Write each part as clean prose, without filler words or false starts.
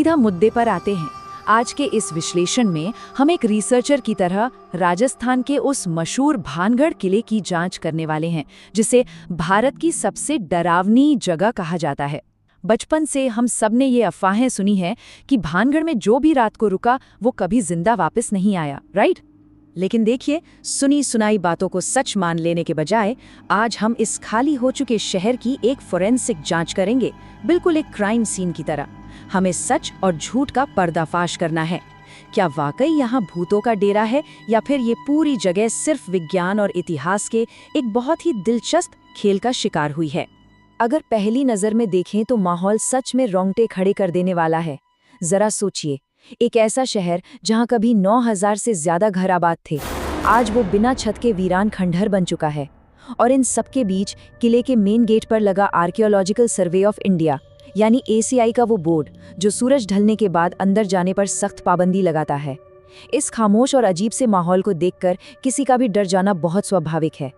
सीधा मुद्दे पर आते हैं। आज के इस विश्लेषण में हम एक रिसर्चर की तरह राजस्थान के उस मशहूर भानगढ़ किले की जांच करने वाले हैं, जिसे भारत की सबसे डरावनी जगह कहा जाता है। बचपन से हम सब ने ये अफवाहें सुनी हैं कि भानगढ़ में जो भी रात को रुका वो कभी जिंदा वापस नहीं आया, राइट? लेकिन देखिए, सुनी सुनाई बातों को सच मान लेने के बजाय आज हम इस खाली हो चुके शहर की एक फोरेंसिक जांच करेंगे, बिल्कुल एक क्राइम सीन की तरह। हमें सच और झूठ का पर्दाफाश करना है। क्या वाकई यहाँ भूतों का डेरा है, या फिर ये पूरी जगह सिर्फ विज्ञान और इतिहास के एक बहुत ही दिलचस्प खेल का शिकार हुई है? अगर पहली नज़र में देखें तो माहौल सच में रोंगटे खड़े कर देने वाला है। जरा सोचिए, एक ऐसा शहर जहाँ कभी 9,000 से ज्यादा घर आबाद थे, आज वो बिना छत के वीरान खंडहर बन चुका है। और इन सबके बीच किले के मेन गेट पर लगा आर्कियोलॉजिकल सर्वे ऑफ इंडिया यानी ACI का वो बोर्ड जो सूरज ढलने के बाद अंदर जाने पर सख्त पाबंदी लगाता है। इस खामोश और अजीब से माहौल को देखकर किसी का भी डर जाना बहुत स्वाभाविक है।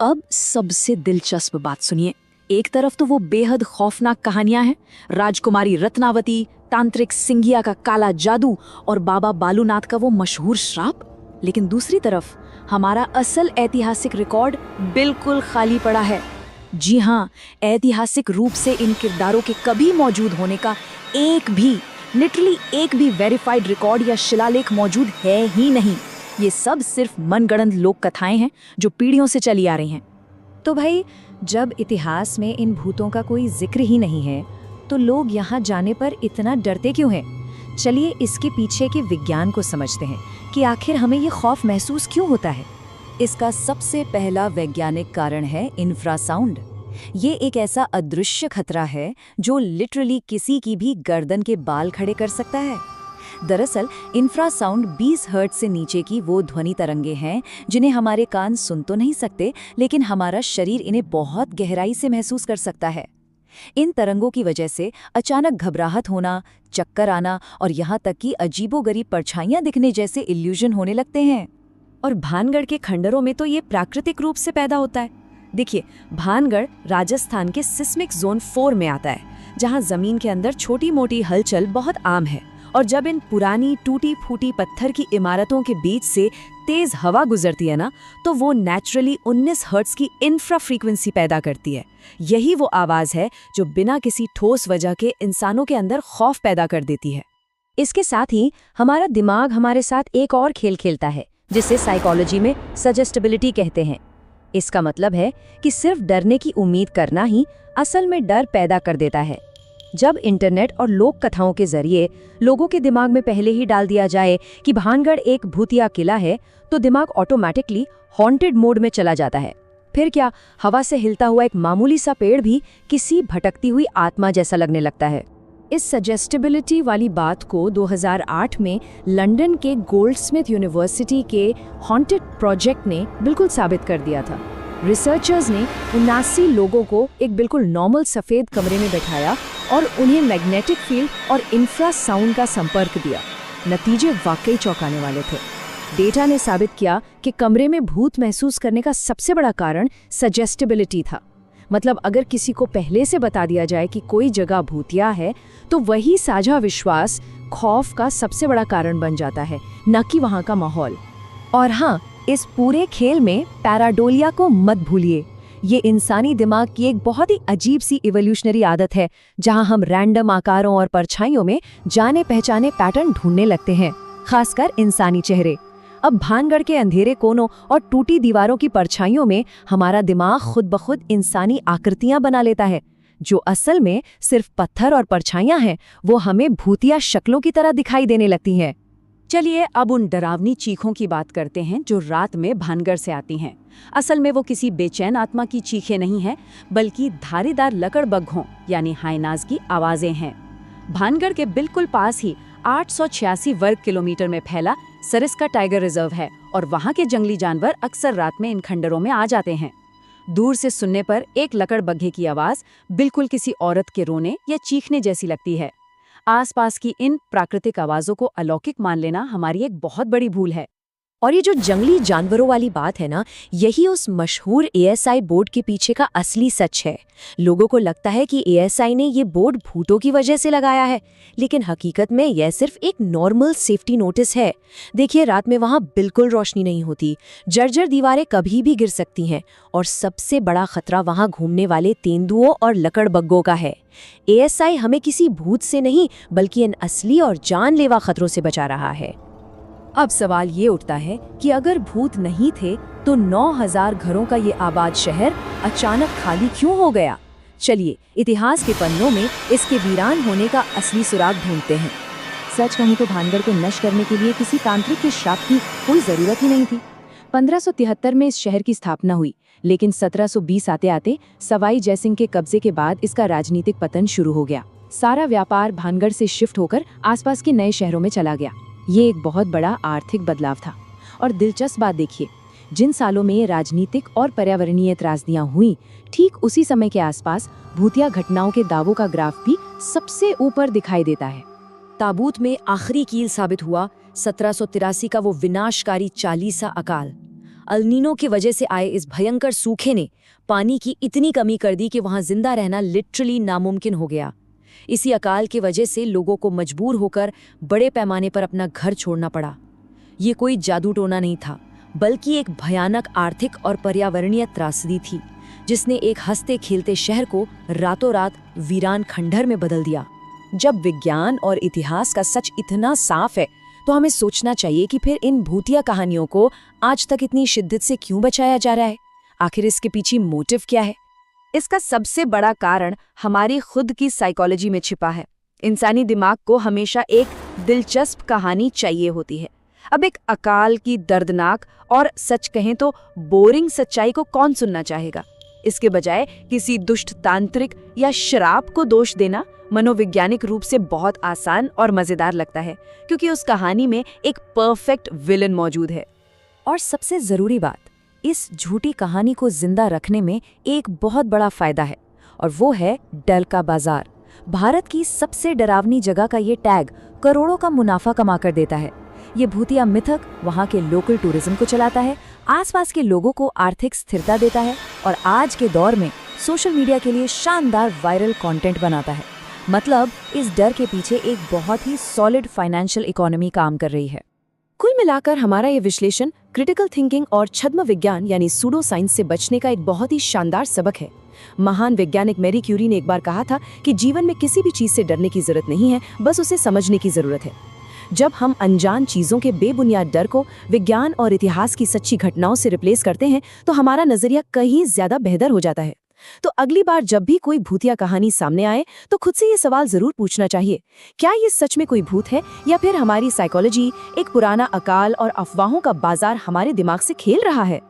अब सबसे दिलचस्प बात सुनिए। एक तरफ तो वो बेहद खौफनाक कहानियां हैं, राजकुमारी रत्नावती, तांत्रिक सिंघिया का काला जादू और बाबा बालूनाथ का वो मशहूर श्राप। लेकिन दूसरी तरफ हमारा असल ऐतिहासिक रिकॉर्ड बिल्कुल खाली पड़ा है। जी हाँ, ऐतिहासिक रूप से इन किरदारों के कभी मौजूद होने का लिटरली एक भी वेरीफाइड रिकॉर्ड या शिलालेख मौजूद है ही नहीं। ये सब सिर्फ मनगढ़ंत लोक कथाएं हैं जो पीढ़ियों से चली आ रही हैं। तो भाई, जब इतिहास में इन भूतों का कोई जिक्र ही नहीं है तो लोग यहाँ जाने पर इतना डरते क्यों हैं? चलिए इसके पीछे के विज्ञान को समझते हैं कि आखिर हमें ये खौफ महसूस क्यों होता है। इसका सबसे पहला वैज्ञानिक कारण है इंफ्रासाउंड। ये एक ऐसा अदृश्य खतरा है जो लिटरली किसी की भी गर्दन के बाल खड़े कर सकता है। दरअसल इंफ्रासाउंड 20 हर्ट्ज से नीचे की वो ध्वनि तरंगे हैं जिन्हें हमारे कान सुन तो नहीं सकते, लेकिन हमारा शरीर इन्हें बहुत गहराई से महसूस कर सकता है। इन तरंगों की वजह से अचानक घबराहट होना, चक्कर आना और यहाँ तक कि अजीबोगरीब परछाइयाँ दिखने जैसे इल्यूजन होने लगते हैं। और भानगढ़ के खंडरों में तो ये प्राकृतिक रूप से पैदा होता है। देखिए, भानगढ़ राजस्थान के सिस्मिक जोन 4 में आता है, जहाँ जमीन के अंदर छोटी मोटी हलचल बहुत आम है। और जब इन पुरानी टूटी फूटी पत्थर की इमारतों के बीच से तेज हवा गुजरती है ना, तो वो नेचुरली 19 हर्ट्ज की इंफ्रा फ्रीक्वेंसी पैदा करती है। यही वो आवाज़ है जो बिना किसी ठोस वजह के इंसानों के अंदर खौफ पैदा कर देती है। इसके साथ ही हमारा दिमाग हमारे साथ एक और खेल खेलता है, जिसे साइकोलॉजी में सजेस्टेबिलिटी कहते हैं। इसका मतलब है कि सिर्फ डरने की उम्मीद करना ही असल में डर पैदा कर देता है। जब इंटरनेट और लोक कथाओं के जरिए लोगों के दिमाग में पहले ही डाल दिया जाए कि भानगढ़ एक भूतिया किला है, तो दिमाग ऑटोमेटिकली हॉन्टेड मोड में चला जाता है। फिर क्या, हवा से हिलता हुआ एक मामूली सा पेड़ भी किसी भटकती हुई आत्मा जैसा लगने लगता है। इस सजेस्टेबिलिटी वाली बात को 2008 में लंदन के गोल्डस्मिथ यूनिवर्सिटी के हॉन्टेड प्रोजेक्ट ने बिल्कुल साबित कर दिया था। रिसर्चर्स ने 79 लोगों को एक बिल्कुल नॉर्मल सफ़ेद कमरे में बैठाया और उन्हें मैग्नेटिक फील्ड और इंफ्रासाउंड का संपर्क दिया। नतीजे वाकई चौंकाने वाले थे। डेटा ने साबित किया कि कमरे में भूत महसूस करने का सबसे बड़ा कारण सजेस्टेबिलिटी था। मतलब अगर किसी को पहले से बता दिया जाए कि कोई जगह भूतिया है, तो वही साझा विश्वास खौफ का सबसे बड़ा कारण बन जाता है, न कि वहाँ का माहौल। और हाँ, इस पूरे खेल में पैराडोलिया को मत भूलिए। ये इंसानी दिमाग की एक बहुत ही अजीब सी इवोल्यूशनरी आदत है, जहां हम रैंडम आकारों और परछाइयों में जाने पहचाने पैटर्न ढूंढने लगते हैं, खासकर इंसानी चेहरे। अब भानगढ़ के अंधेरे कोनों और टूटी दीवारों की परछाइयों में हमारा दिमाग खुद ब खुद इंसानी आकृतियां बना लेता है, जो असल में सिर्फ पत्थर और परछाइयां हैं। वो हमें भूतिया शक्लों की तरह दिखाई देने लगती हैं। चलिए अब उन डरावनी चीखों की बात करते हैं जो रात में भानगढ़ से आती हैं। असल में वो किसी बेचैन आत्मा की चीखें नहीं हैं, बल्कि धारीदार लकड़बग्घों यानी हाइनाज की आवाजें हैं। भानगढ़ के बिल्कुल पास ही 886 वर्ग किलोमीटर में फैला सरिस्का टाइगर रिजर्व है, और वहाँ के जंगली जानवर अक्सर रात में इन खंडरों में आ जाते हैं। दूर से सुनने पर एक लकड़बग्घे की आवाज बिल्कुल किसी औरत के रोने या चीखने जैसी लगती है। आसपास की इन प्राकृतिक आवाजों को अलौकिक मान लेना हमारी एक बहुत बड़ी भूल है। और ये जो जंगली जानवरों वाली बात है ना, यही उस मशहूर एएसआई बोर्ड के पीछे का असली सच है। लोगों को लगता है कि एएसआई ने ये बोर्ड भूतों की वजह से लगाया है, लेकिन हकीकत में यह सिर्फ एक नॉर्मल सेफ्टी नोटिस है। देखिए, रात में वहाँ बिल्कुल रोशनी नहीं होती, जर्जर दीवारें कभी भी गिर सकती हैं, और सबसे बड़ा खतरा वहाँ घूमने वाले तेंदुओं और लकड़बग्गों का है। एएसआई हमें किसी भूत से नहीं, बल्कि इन असली और जानलेवा खतरों से बचा रहा है। अब सवाल ये उठता है कि अगर भूत नहीं थे तो 9000 घरों का ये आबाद शहर अचानक खाली क्यों हो गया? चलिए इतिहास के पन्नों में इसके वीरान होने का असली सुराग ढूंढते हैं। सच कहीं तो भानगढ़ को नष्ट करने के लिए किसी तांत्रिक के श्राप की कोई जरूरत ही नहीं थी। 1573 में इस शहर की स्थापना हुई, लेकिन 1720 आते आते सवाई जयसिंह के कब्जे के बाद इसका राजनीतिक पतन शुरू हो गया। सारा व्यापार भानगढ़ से शिफ्ट होकर आसपास के नए शहरों में चला गया। ये एक बहुत बड़ा आर्थिक बदलाव था। और दिलचस्प बात देखिए, जिन सालों में राजनीतिक और पर्यावरणीय त्रासदियां हुई, ठीक उसी समय के आसपास भूतिया घटनाओं के दावों का ग्राफ भी सबसे ऊपर दिखाई देता है। ताबूत में आखिरी कील साबित हुआ 1783 का वो विनाशकारी 40सा अकाल। अल्नीनो की वजह से आए इस भयंकर सूखे ने पानी की इतनी कमी कर दी कि वहां जिंदा रहना लिटरली नामुमकिन हो गया। इसी अकाल की वजह से लोगों को मजबूर होकर बड़े पैमाने पर अपना घर छोड़ना पड़ा। ये कोई जादू टोना नहीं था, बल्कि एक भयानक आर्थिक और पर्यावरणीय त्रासदी थी, जिसने एक हंसते खेलते शहर को रातों रात वीरान खंडहर में बदल दिया। जब विज्ञान और इतिहास का सच इतना साफ है, तो हमें सोचना चाहिए कि फिर इन भूतिया कहानियों को आज तक इतनी शिद्दत से क्यों बचाया जा रहा है? आखिर इसके पीछे मोटिव क्या है? इसका सबसे बड़ा कारण हमारी खुद की साइकोलॉजी में छिपा है। इंसानी दिमाग को हमेशा एक दिलचस्प कहानी चाहिए होती है। अब एक अकाल की दर्दनाक और सच कहें तो बोरिंग सच्चाई को कौन सुनना चाहेगा? इसके बजाय किसी दुष्ट तांत्रिक या श्राप को दोष देना मनोवैज्ञानिक रूप से बहुत आसान और मजेदार लगता है, क्योंकि उस कहानी में एक परफेक्ट विलन मौजूद है। और सबसे जरूरी बात, इस झूठी कहानी को जिंदा रखने में एक बहुत बड़ा फायदा है, और वो है डर का बाजार। भारत की सबसे डरावनी जगह का ये टैग करोड़ों का मुनाफा कमा कर देता है। ये भूतिया मिथक वहाँ के लोकल टूरिज्म को चलाता है, आसपास के लोगों को आर्थिक स्थिरता देता है, और आज के दौर में सोशल मीडिया के लिए शानदार वायरल कंटेंट बनाता है। मतलब इस डर के पीछे एक बहुत ही सॉलिड फाइनेंशियल इकोनॉमी काम कर रही है। कुल मिलाकर हमारा ये विश्लेषण क्रिटिकल थिंकिंग और छद्म विज्ञान यानी सूडो साइंस से बचने का एक बहुत ही शानदार सबक है। महान वैज्ञानिक मैरी क्यूरी ने एक बार कहा था कि जीवन में किसी भी चीज से डरने की जरूरत नहीं है, बस उसे समझने की जरूरत है। जब हम अनजान चीजों के बेबुनियाद डर को विज्ञान और इतिहास की सच्ची घटनाओं से रिप्लेस करते हैं, तो हमारा नजरिया कहीं ज्यादा बेहतर हो जाता है। तो अगली बार जब भी कोई भूतिया कहानी सामने आए, तो खुद से ये सवाल जरूर पूछना चाहिए, क्या ये सच में कोई भूत है, या फिर हमारी साइकोलॉजी एक पुराना अकाल और अफवाहों का बाजार हमारे दिमाग से खेल रहा है?